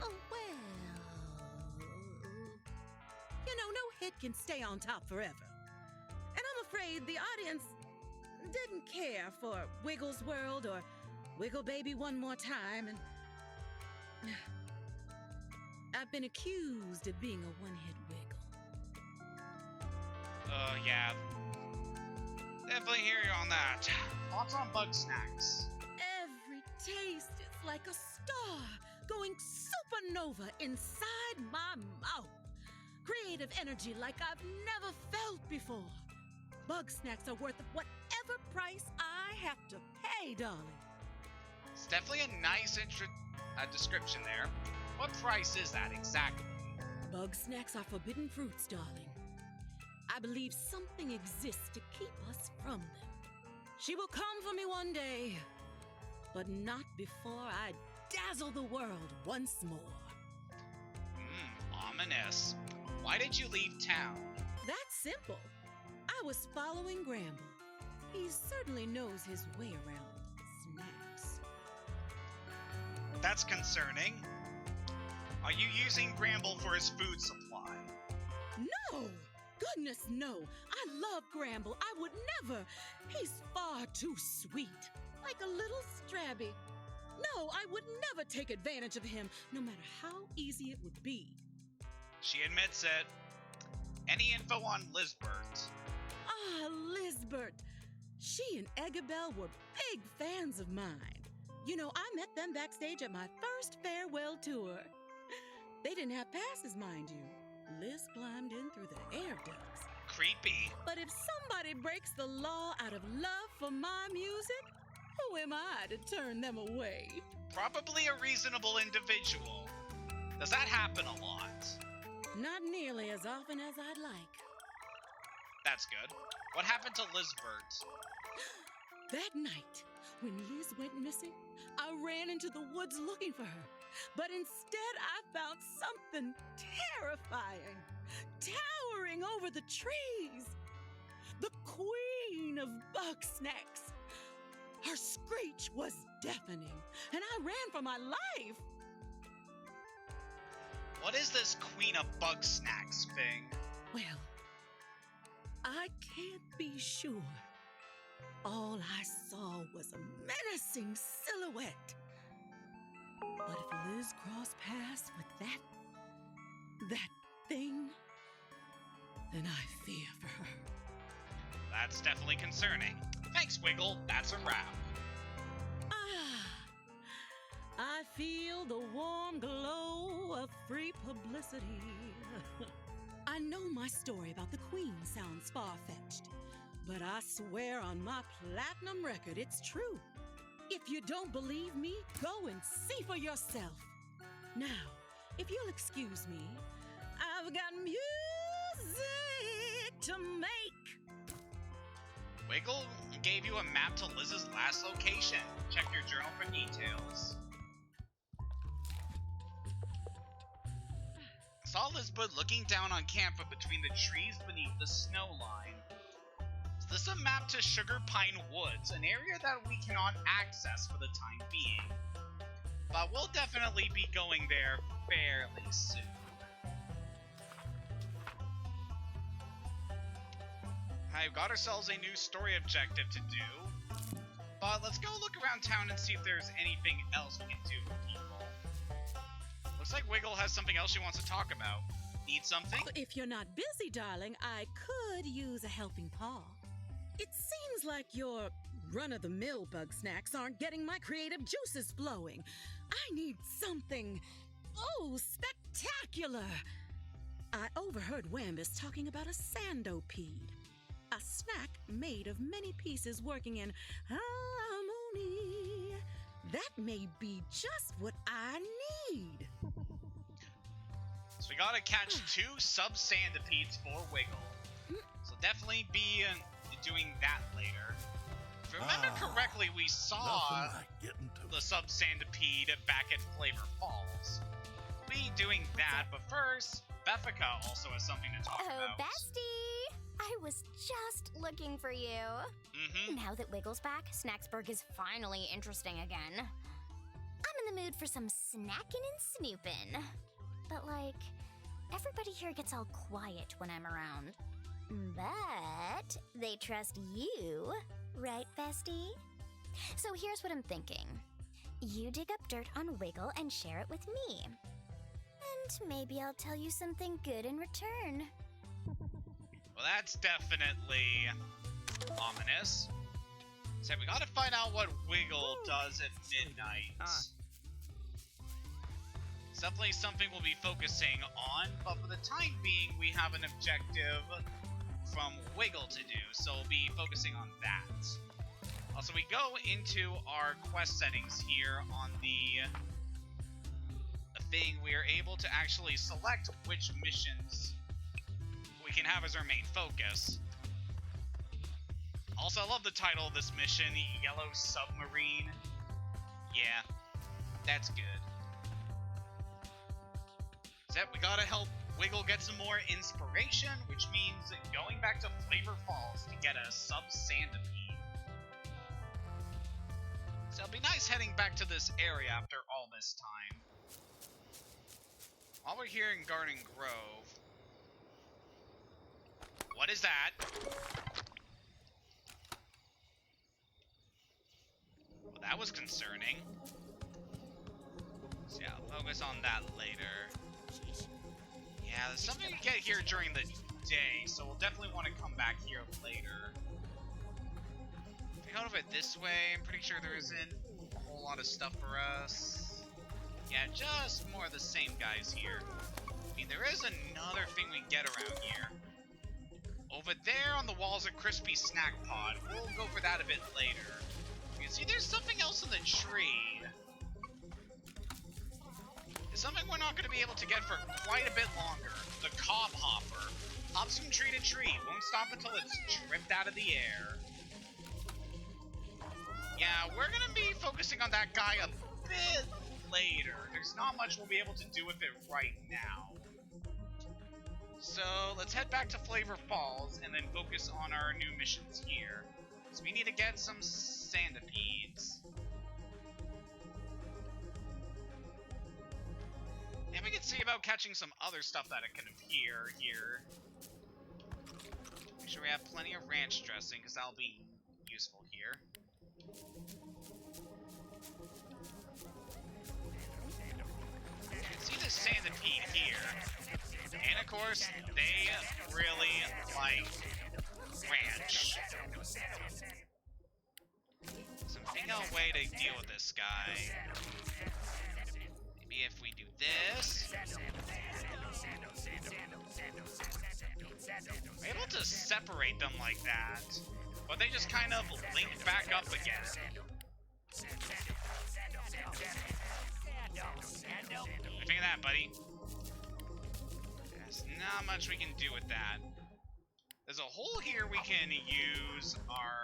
Oh, well... You know, no hit can stay on top forever. And I'm afraid the audience didn't care for Wiggle's World or Wiggle Baby One More Time, and... I've been accused of being a one-hit Wiggle. Yeah. Definitely hear you on that. Thoughts on Bugsnax? Every taste is like a star going supernova inside my mouth. Creative energy like I've never felt before. Bugsnax are worth whatever price I have to pay, darling. It's definitely a nice description there. What price is that exactly? Bugsnax are forbidden fruits, darling. I believe something exists to keep us from them. She will come for me one day, but not before I dazzle the world once more. Ominous. Why did you leave town? That's simple. I was following Gramble. He certainly knows his way around snacks. That's concerning. Are you using Gramble for his food supply? No! Goodness, no! I love Gramble. I would never. He's far too sweet. Like a little Strabby. No, I would never take advantage of him, no matter how easy it would be. She admits it. Any info on Lizbert? Ah, Lizbert. She and Eggabell were big fans of mine. You know, I met them backstage at my first farewell tour. They didn't have passes, mind you. Liz climbed in through the air ducts. Creepy. But if somebody breaks the law out of love for my music, who am I to turn them away? Probably a reasonable individual. Does that happen a lot? Not nearly as often as I'd like. That's good. What happened to Lizbert? That night, when Liz went missing, I ran into the woods looking for her. But instead, I found something terrifying, towering over the trees. The Queen of Bugsnax. Her screech was deafening, and I ran for my life. What is this Queen of Bugsnax thing? Well, I can't be sure. All I saw was a menacing silhouette. But if Liz crossed paths with that thing, then I fear for her. That's definitely concerning. Thanks, Wiggle. That's a wrap. I feel the warm glow of free publicity. I know my story about the Queen sounds far-fetched, but I swear on my platinum record it's true. If you don't believe me, go and see for yourself. Now, if you'll excuse me, I've got music to make. Wiggle gave you a map to Liz's last location. Check your journal for details. Saw Lizbert looking down on camp from between the trees beneath the snow line. Is this a map to Sugar Pine Woods, an area that we cannot access for the time being? But we'll definitely be going there fairly soon. I've got ourselves a new story objective to do, but let's go look around town and see if there's anything else we can do with people. Looks like Wiggle has something else she wants to talk about. Need something? If you're not busy, darling, I could use a helping paw. It seems like your run-of-the-mill Bugsnax aren't getting my creative juices flowing. I need something, spectacular. I overheard Wambus talking about a sandopede, a snack made of many pieces working in harmony. That may be just what I need. So we gotta catch 2 sub-sandipedes for Wiggle. So definitely be doing that later. If I remember correctly, we saw the sub-sandipede back at Flavor Falls. We'll be doing that, but first, Beffica also has something to talk about. Oh, bestie! I was just looking for you. Now that Wiggle's back, Snacksburg is finally interesting again. I'm in the mood for some snacking and snooping. But, everybody here gets all quiet when I'm around. But they trust you, right, bestie? So here's what I'm thinking. You dig up dirt on Wiggle and share it with me. And maybe I'll tell you something good in return. Well, that's definitely ominous. So we gotta find out what Wiggle does at midnight. It's definitely something we'll be focusing on, but for the time being, we have an objective from Wiggle to do, so we'll be focusing on that. Also, we go into our quest settings here on the thing. We are able to actually select which missions we can have as our main focus. Also, I love the title of this mission, Yellow Submarine. Yeah, that's good. So we gotta help Wiggle get some more inspiration, which means going back to Flavor Falls to get a sub-sandipede. So it'll be nice heading back to this area after all this time. While we're here in Garden Grove... What is that? Well, that was concerning. So yeah, I'll focus on that later. Yeah, there's something to get here during the day, so we'll definitely want to come back here later. If we go over it this way, I'm pretty sure there isn't a whole lot of stuff for us. Yeah, just more of the same guys here. I mean, there is another thing we get around here. Over there on the walls a crispy snack pod. We'll go for that a bit later. You can see there's something else in the tree. It's something we're not going to be able to get for quite a bit longer. The cob hopper. Hops from tree to tree. Won't stop until it's tripped out of the air. Yeah, we're going to be focusing on that guy a bit later. There's not much we'll be able to do with it right now. So let's head back to Flavor Falls and then focus on our new missions here. So we need to get some sandipeds. And we can see about catching some other stuff that can appear here. Make sure we have plenty of ranch dressing, because that'll be useful here. See this sandipede here. And of course, they really like ranch. So I'm thinking of a way to deal with this guy. Maybe if we do this. We're able to separate them like that, but they just kind of link back up again. I think of that, buddy. There's not much we can do with that. There's a hole here we can use our...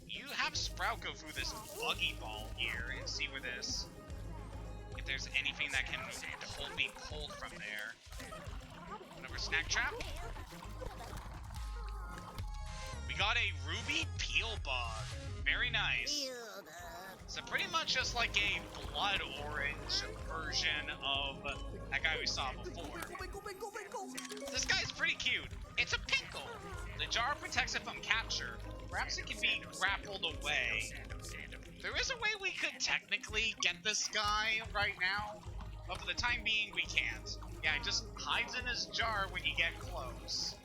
you have Sprout go through this buggy ball here and see where this... if there's anything that can be pulled from there. Whatever, snack trap. We got a ruby peel bug. Very nice. So pretty much just like a blood orange version of that guy we saw before. This guy's pretty cute. It's a pinkle. The jar protects it from capture. Perhaps it can be grappled away. There is a way we could technically get this guy right now, but for the time being we can't. Yeah, it just hides in his jar when you get close.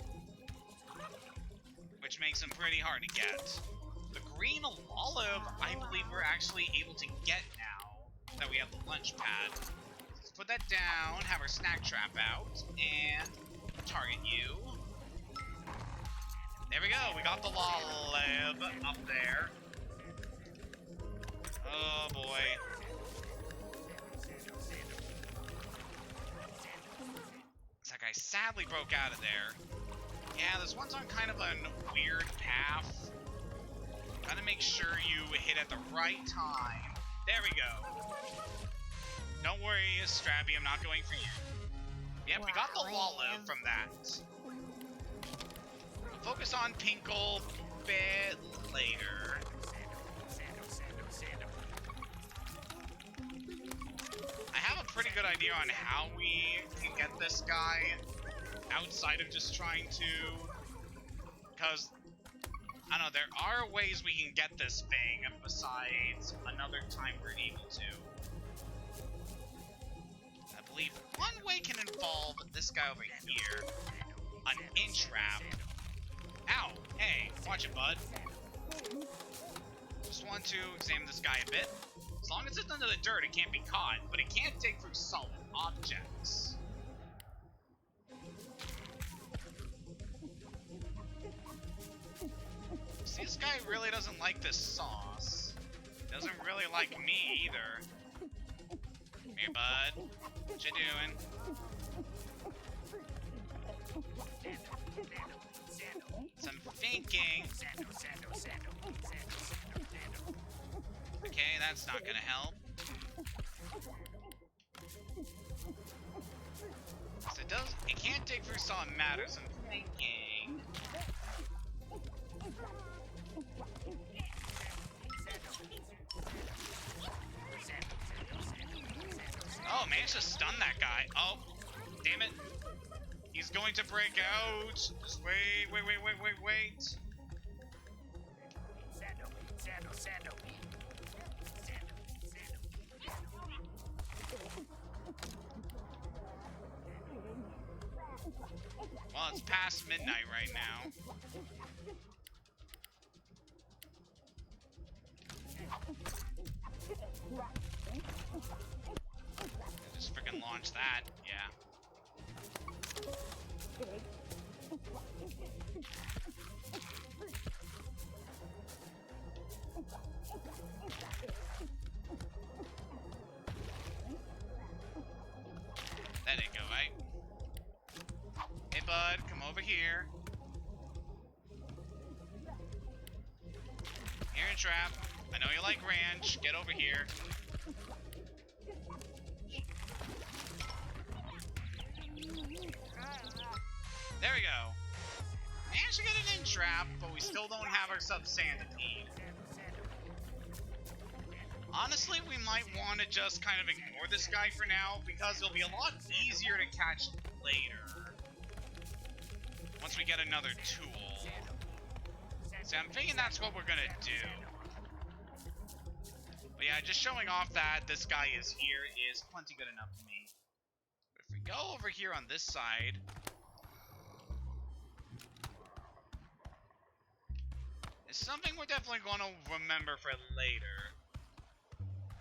Which makes him pretty hard to get. The green olive, I believe we're actually able to get now that we have the lunch pad. Let's put that down, have our snack trap out, and target you. There we go, we got the olive up there. Oh boy. This guy sadly broke out of there. Yeah, this one's on kind of a weird path. Gotta make sure you hit at the right time. There we go. Don't worry, Strabby, I'm not going for you. Yep, we got the olive from that. We'll focus on Pinkle a bit later. I have a pretty good idea on how we can get this guy outside of just trying to... because... I don't know, there are ways we can get this thing besides another time we're able to. I believe one way can involve this guy over here, an inch wrap, Ow! Hey, watch it, bud. Just want to examine this guy a bit. As long as it's under the dirt, it can't be caught, but it can't dig through solid objects. See, this guy really doesn't like this sauce. Doesn't really like me either. Here, bud. What you doing? Some thinking. Okay, that's not gonna help. So it can't dig through solid matter, so I'm thinking. Oh, managed to stun that guy. Oh, damn it. He's going to break out. Just wait. Well, it's past midnight right now. Just freaking launch that, yeah. That didn't go right. Hey, bud, come over here. Here in trap. I know you like ranch. Get over here. There we go. Managed to get an in trap, but we still don't have our subsanity. Honestly, we might want to just kind of ignore this guy for now, because it'll be a lot easier to catch later. Once we get another tool. So I'm thinking that's what we're gonna do. But yeah, just showing off that this guy is here is plenty good enough for me. But if we go over here on this side, it's something we're definitely going to remember for later.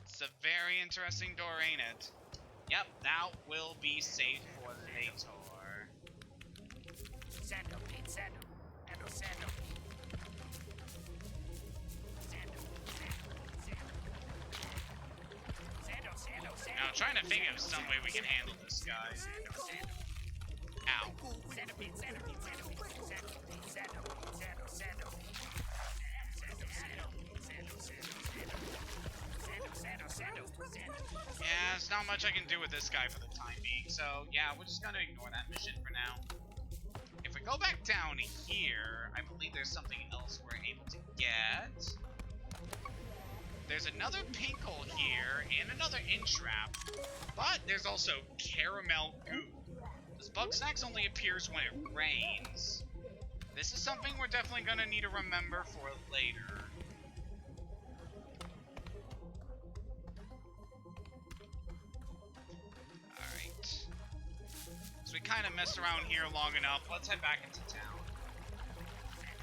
It's a very interesting door, ain't it? Yep, that will be safe for later. Now, I'm trying to think of some way we can handle this guy. Ow. Yeah, there's not much I can do with this guy for the time being, so yeah, we're just gonna ignore that mission for now. If we go back down here, I believe there's something else we're able to get. There's another pinkle here, and another in-trap, but there's also caramel goo. This Bugsnax only appears when it rains. This is something we're definitely gonna need to remember for later. Alright. So we kind of messed around here long enough. Let's head back into town.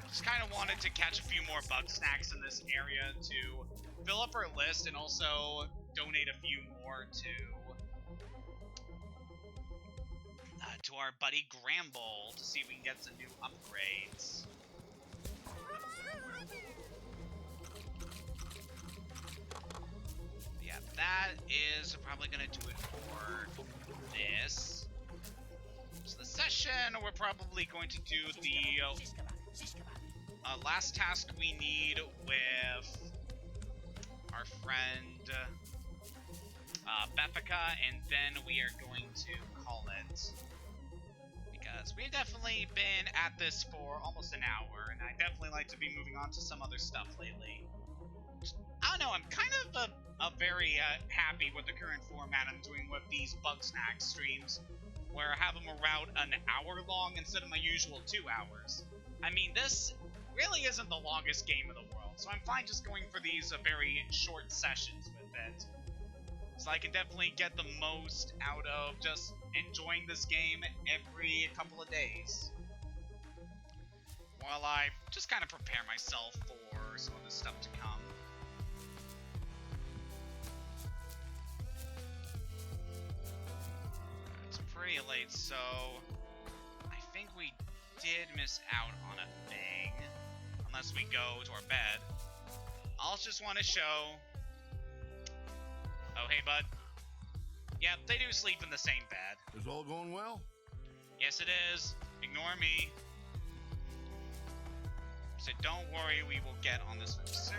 Just kind of wanted to catch a few more Bugsnax in this area to fill up our list and also donate a few more to our buddy Gramble to see if we can get some new upgrades. Yeah, that is probably gonna do it for this. So the session, we're probably going to do the last task we need with our friend Beffica, and then we are going to call it, because we've definitely been at this for almost an hour, and I definitely like to be moving on to some other stuff lately. I don't know, I'm kind of very happy with the current format I'm doing with these Bugsnax streams, where I have them around an hour long instead of my usual 2 hours. I mean, this really isn't the longest game in the world, so I'm fine just going for these very short sessions with it. So I can definitely get the most out of just enjoying this game every couple of days. while I just kind of prepare myself for some of this stuff to come. It's pretty late, so I think we did miss out on a thing, unless we go to our bed. I'll just want to show... Oh, hey, bud. Yeah, they do sleep in the same bed. Is all going well? Yes, it is. Ignore me. So don't worry, we will get on this very soon.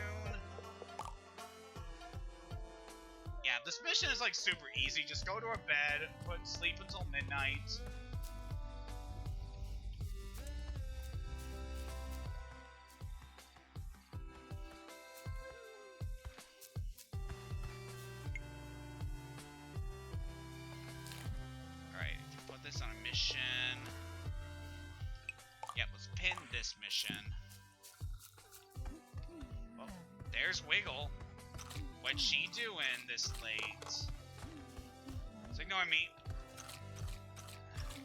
Yeah, this mission is like super easy. Just go to our bed, sleep until midnight. Alright, if you put this on a mission... Yep, let's pin this mission. Well, there's Wiggle. What's she doing this late? So ignore me.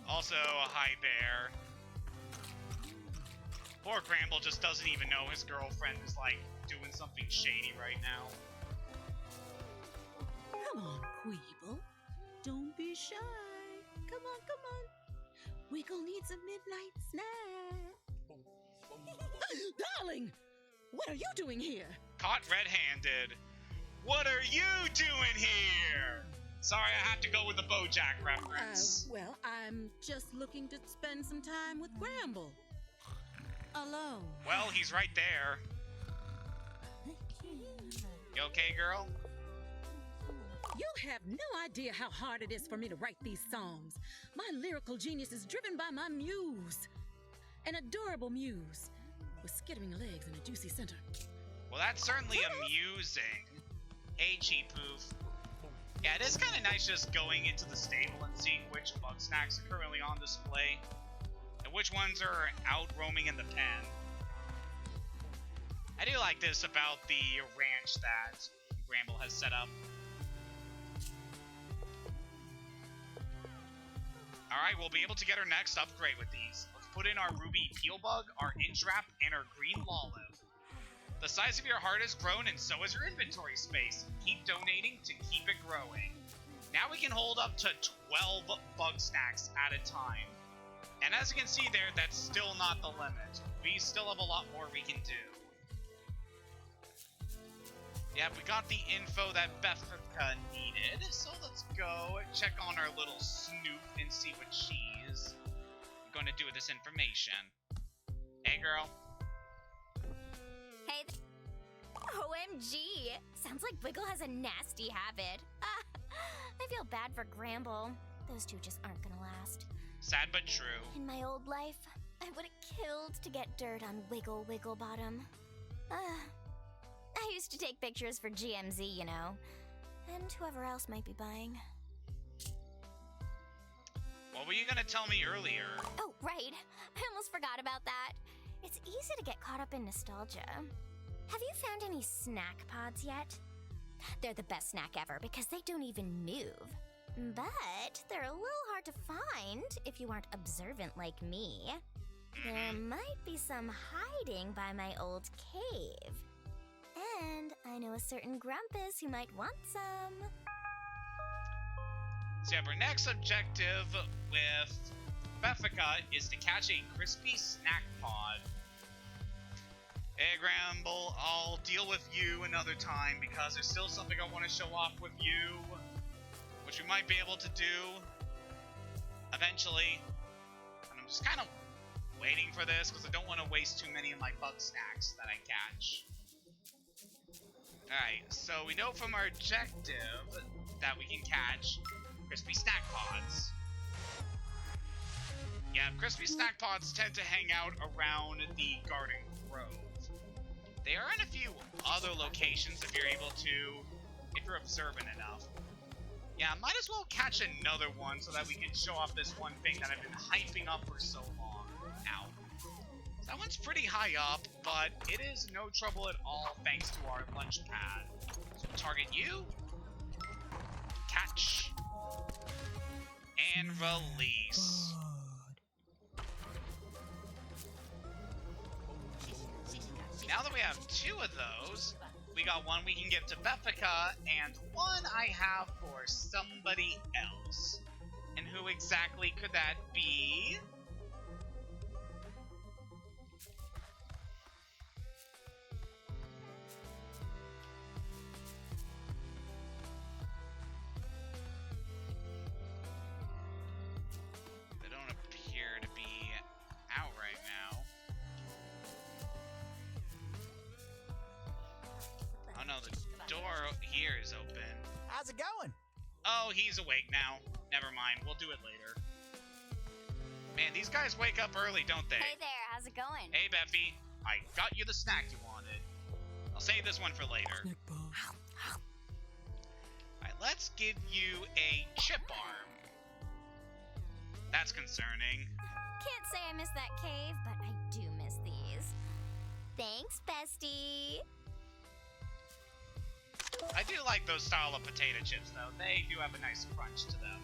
Also, hi there. Poor Gramble just doesn't even know his girlfriend is, like, doing something shady right now. Come on, Queeble. Don't be shy. Come on, come on. Wiggle needs a midnight snack. Darling, what are you doing here? Caught red-handed. What are you doing here? Sorry, I had to go with the BoJack reference. Well, I'm just looking to spend some time with Gramble. Alone. Well, he's right there. You okay, girl? You have no idea how hard it is for me to write these songs. My lyrical genius is driven by my muse. An adorable muse with skittering legs and a juicy center. Well, that's certainly amusing. Hey, Cheap Poof. Yeah, it is kind of nice just going into the stable and seeing which Bugsnax are currently on display, and which ones are out roaming in the pen. I do like this about the ranch that Gramble has set up. Alright, we'll be able to get our next upgrade with these. Let's put in our Ruby Peelbug, our Inchwrap, and our Green Lolive. The size of your heart has grown, and so has your inventory space. Keep donating to keep it growing. Now we can hold up to 12 Bugsnax at a time. And as you can see there, that's still not the limit. We still have a lot more we can do. Yeah, we got the info that Beffica needed, so let's go check on our little snoop and see what she's going to do with this information. Hey, girl. Hey. OMG. Sounds like Wiggle has a nasty habit. I feel bad for Gramble. Those two just aren't gonna last. Sad but true. In my old life, I would have killed to get dirt on Wiggle Wigglebottom. I used to take pictures for GMZ, you know, and whoever else might be buying. What were you gonna tell me earlier? Oh, right. I almost forgot about that. It's easy to get caught up in nostalgia. Have you found any snack pods yet? They're the best snack ever because they don't even move. But they're a little hard to find if you aren't observant like me. There might be some hiding by my old cave. And I know a certain Grumpus who might want some. So our next objective with Beffica is to catch a crispy snack pod. Hey, Gramble, I'll deal with you another time because there's still something I want to show off with you, which we might be able to do eventually. And I'm just kind of waiting for this because I don't want to waste too many of my Bugsnax that I catch. Alright, so we know from our objective that we can catch crispy snack pods. Yeah, crispy snack pods tend to hang out around the Garden Grove. They are in a few other locations if you're able to, if you're observant enough. Yeah, might as well catch another one so that we can show off this one thing that I've been hyping up for so long now. That one's pretty high up, but it is no trouble at all thanks to our lunch pad. So target you, catch, and release. have 2 of those. We got one we can give to Beffica, and one I have for somebody else. And who exactly could that be? They don't appear to be out right now. Oh no, the door here is open. How's it going? Oh, he's awake now. Never mind, we'll do it later. Man, these guys wake up early, don't they? Hey there, how's it going? Hey, Beffy. I got you the snack you wanted. I'll save this one for later. Alright, let's give you a chip arm. That's concerning. Can't say I miss that cave, but I do miss these. Thanks, bestie. I do like those style of potato chips, though. They do have a nice crunch to them.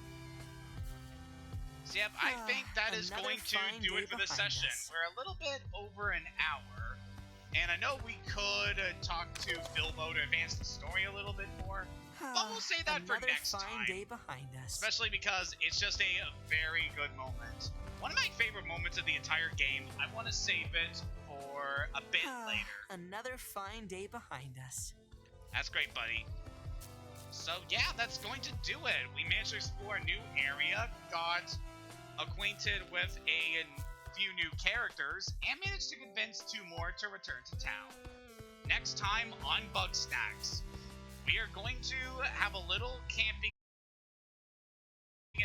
So, yep, I think that is Another going to fine do day it for this behind session. us. We're a little bit over an hour, and I know we could talk to Bilbo to advance the story a little bit more, but we'll say that for next Another fine time. day behind us. Especially because it's just a very good moment. One of my favorite moments of the entire game. I want to save it for a bit later. Another fine day behind us. That's great, buddy. So yeah, that's going to do it. We managed to explore a new area, got acquainted with a few new characters, and managed to convince 2 more to return to town. Next time on Bugsnax, we are going to have a little camping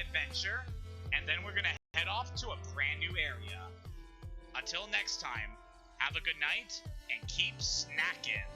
adventure, and then we're going to head off to a brand new area. Until next time, have a good night, and keep snacking.